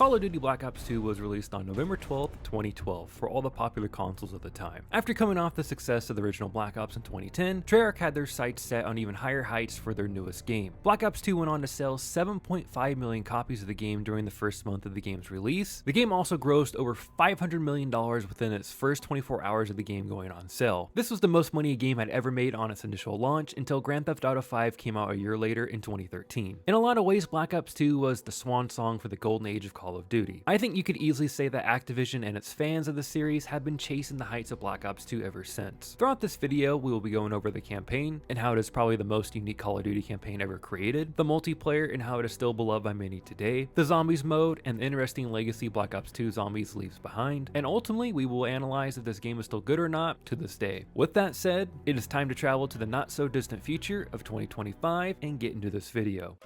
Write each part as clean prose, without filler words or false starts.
Call of Duty Black Ops 2 was released on November 12, 2012 for all the popular consoles of the time. After coming off the success of the original Black Ops in 2010, Treyarch had their sights set on even higher heights for their newest game. Black Ops 2 went on to sell 7.5 million copies of the game during the first month of the game's release. The game also grossed over $500 million within its first 24 hours of the game going on sale. This was the most money a game had ever made on its initial launch until Grand Theft Auto 5 came out a year later in 2013. In a lot of ways, Black Ops 2 was the swan song for the golden age of Call of Duty. I think you could easily say that Activision and its fans of the series have been chasing the heights of Black Ops 2 ever since. Throughout this video, we will be going over the campaign and how it is probably the most unique Call of Duty campaign ever created, the multiplayer and how it is still beloved by many today, the zombies mode and the interesting legacy Black Ops 2 Zombies leaves behind, and ultimately we will analyze if this game is still good or not to this day. With that said, it is time to travel to the not so distant future of 2025 and get into this video.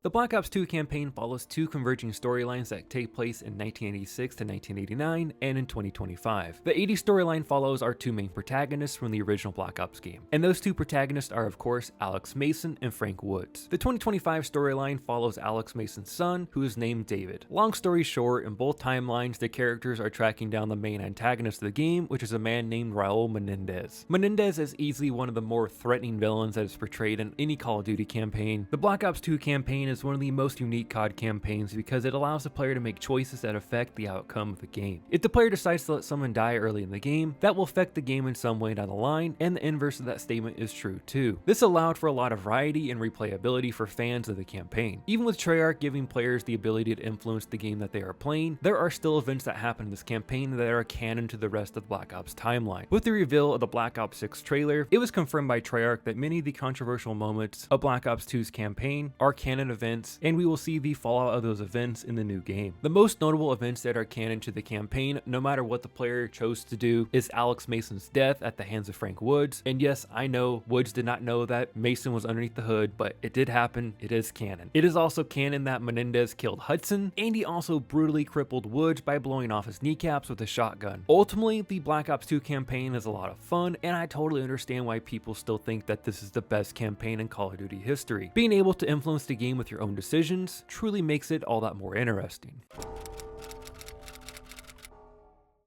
The Black Ops 2 campaign follows two converging storylines that take place in 1986 to 1989 and in 2025. The 80s storyline follows our two main protagonists from the original Black Ops game, and those two protagonists are of course Alex Mason and Frank Woods. The 2025 storyline follows Alex Mason's son, who is named David. Long story short, in both timelines the characters are tracking down the main antagonist of the game, which is a man named Raul Menendez. Menendez is easily one of the more threatening villains that is portrayed in any Call of Duty campaign. The Black Ops 2 campaign is one of the most unique COD campaigns because it allows the player to make choices that affect the outcome of the game. If the player decides to let someone die early in the game, that will affect the game in some way down the line, and the inverse of that statement is true too. This allowed for a lot of variety and replayability for fans of the campaign. Even with Treyarch giving players the ability to influence the game that they are playing, there are still events that happen in this campaign that are canon to the rest of the Black Ops timeline. With the reveal of the Black Ops 6 trailer, it was confirmed by Treyarch that many of the controversial moments of Black Ops 2's campaign are canon events, and we will see the fallout of those events in the new game. The most notable events that are canon to the campaign, no matter what the player chose to do, is Alex Mason's death at the hands of Frank Woods. And yes, I know Woods did not know that Mason was underneath the hood, but it did happen. It is canon. It is also canon that Menendez killed Hudson, and he also brutally crippled Woods by blowing off his kneecaps with a shotgun. Ultimately, the Black Ops 2 campaign is a lot of fun, and I totally understand why people still think that this is the best campaign in Call of Duty history. Being able to influence the game with your own decisions truly makes it all that more interesting.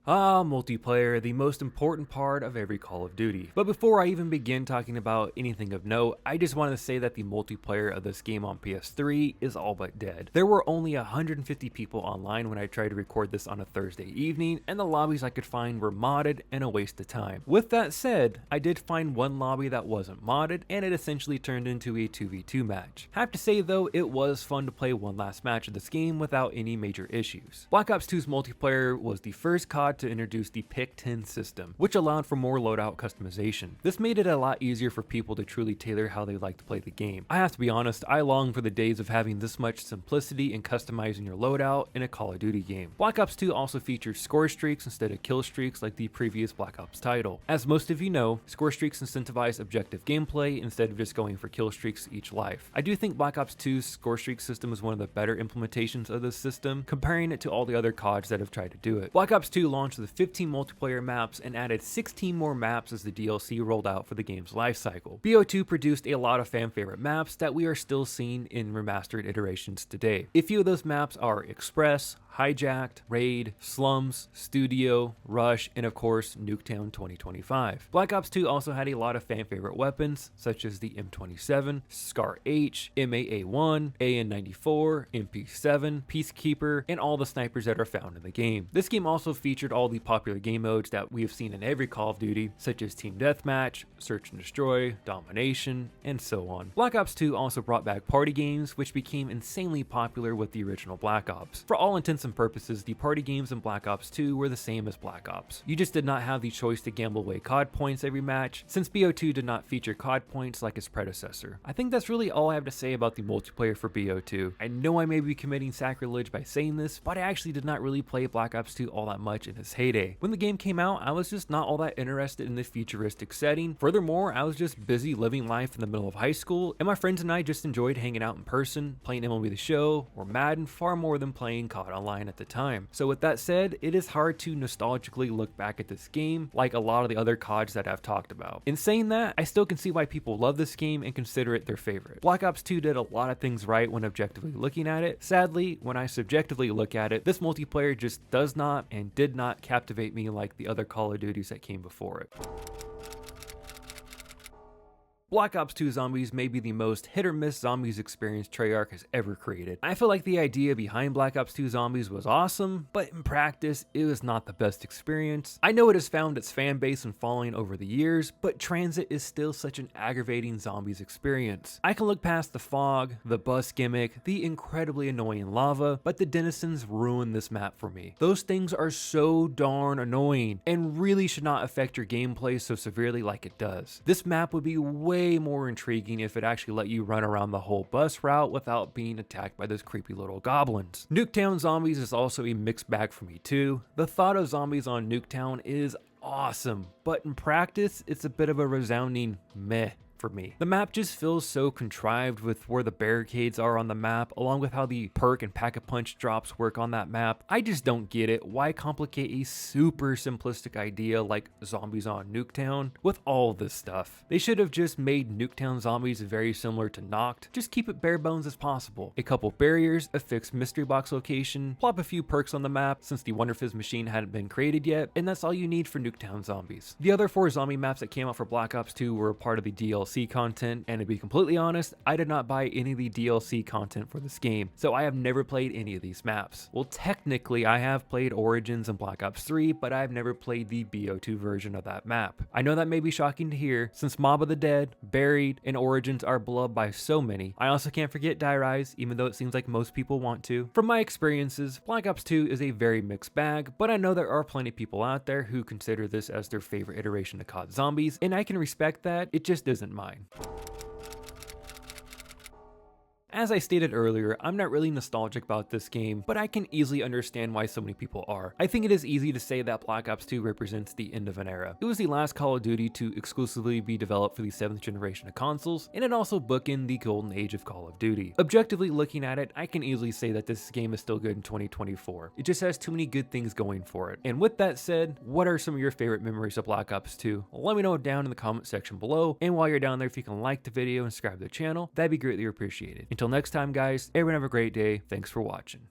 Multiplayer, the most important part of every Call of Duty. But before I even begin talking about anything of note, I just wanted to say that the multiplayer of this game on PS3 is all but dead. There were only 150 people online when I tried to record this on a Thursday evening, and the lobbies I could find were modded and a waste of time. With that said, I did find one lobby that wasn't modded, and it essentially turned into a 2v2 match. Have to say though, it was fun to play one last match of this game without any major issues. Black Ops 2's multiplayer was the first COD to introduce the Pick 10 system, which allowed for more loadout customization. This made it a lot easier for people to truly tailor how they like to play the game. I have to be honest, I long for the days of having this much simplicity in customizing your loadout in a Call of Duty game. Black Ops 2 also features score streaks instead of kill streaks like the previous Black Ops title. As most of you know, score streaks incentivize objective gameplay instead of just going for kill streaks each life. I do think Black Ops 2's score streak system is one of the better implementations of this system, comparing it to all the other CODs that have tried to do it. Black Ops 2 launched with 15 multiplayer maps and added 16 more maps as the DLC rolled out for the game's lifecycle. BO2 produced a lot of fan favorite maps that we are still seeing in remastered iterations today. A few of those maps are Express, Hijacked, Raid, Slums, Studio, Rush, and of course Nuketown 2025. Black Ops 2 also had a lot of fan favorite weapons such as the M27, Scar H, MAA1, AN94, MP7, Peacekeeper, and all the snipers that are found in the game. This game also featured all the popular game modes that we have seen in every Call of Duty, such as Team Deathmatch, Search and Destroy, Domination, and so on. Black Ops 2 also brought back party games, which became insanely popular with the original Black Ops. For all intents and purposes, the party games in Black Ops 2 were the same as Black Ops. You just did not have the choice to gamble away COD points every match, since BO2 did not feature COD points like its predecessor. I think that's really all I have to say about the multiplayer for BO2. I know I may be committing sacrilege by saying this, but I actually did not really play Black Ops 2 all that much in in its heyday. When the game came out, I was just not all that interested in the futuristic setting. Furthermore, I was just busy living life in the middle of high school, and my friends and I just enjoyed hanging out in person, playing MLB The Show or Madden far more than playing COD Online at the time. So with that said, it is hard to nostalgically look back at this game like a lot of the other CODs that I've talked about. In saying that, I still can see why people love this game and consider it their favorite. Black Ops 2 did a lot of things right when objectively looking at it. Sadly, when I subjectively look at it, this multiplayer just does not and did not captivate me like the other Call of Duties that came before it. Black Ops 2 Zombies may be the most hit or miss zombies experience Treyarch has ever created. I feel like the idea behind Black Ops 2 Zombies was awesome, but in practice, it was not the best experience. I know it has found its fan base and following over the years, but transit is still such an aggravating zombies experience. I can look past the fog, the bus gimmick, the incredibly annoying lava, but the denizens ruin this map for me. Those things are so darn annoying and really should not affect your gameplay so severely like it does. This map would be way more intriguing if it actually let you run around the whole bus route without being attacked by those creepy little goblins. Nuketown Zombies is also a mixed bag for me too. The thought of zombies on Nuketown is awesome, but in practice, it's a bit of a resounding meh for me. The map just feels so contrived with where the barricades are on the map, along with how the perk and pack-a-punch drops work on that map. I just don't get it. Why complicate a super simplistic idea like zombies on Nuketown with all this stuff? They should have just made Nuketown Zombies very similar to Noct. Just keep it bare bones as possible. A couple barriers, a fixed mystery box location, plop a few perks on the map since the Wonder Fizz machine hadn't been created yet, and that's all you need for Nuketown Zombies. The other 4 zombie maps that came out for Black Ops 2 were a part of the DLC content, and to be completely honest, I did not buy any of the DLC content for this game, so I have never played any of these maps. Well, technically I have played Origins and Black Ops 3, but I've never played the BO2 version of that map. I know that may be shocking to hear, since Mob of the Dead, Buried, and Origins are beloved by so many. I also can't forget Die Rise, even though it seems like most people want to. From my experiences, Black Ops 2 is a very mixed bag, but I know there are plenty of people out there who consider this as their favorite iteration of COD Zombies, and I can respect that. It just isn't mine. As I stated earlier, I'm not really nostalgic about this game, but I can easily understand why so many people are. I think it is easy to say that Black Ops 2 represents the end of an era. It was the last Call of Duty to exclusively be developed for the 7th generation of consoles, and it also bookended the golden age of Call of Duty. Objectively looking at it, I can easily say that this game is still good in 2024. It just has too many good things going for it. And with that said, what are some of your favorite memories of Black Ops 2? Let me know down in the comment section below, and while you're down there, if you can like the video and subscribe to the channel, that'd be greatly appreciated. Until next time guys, everyone have a great day. Thanks for watching.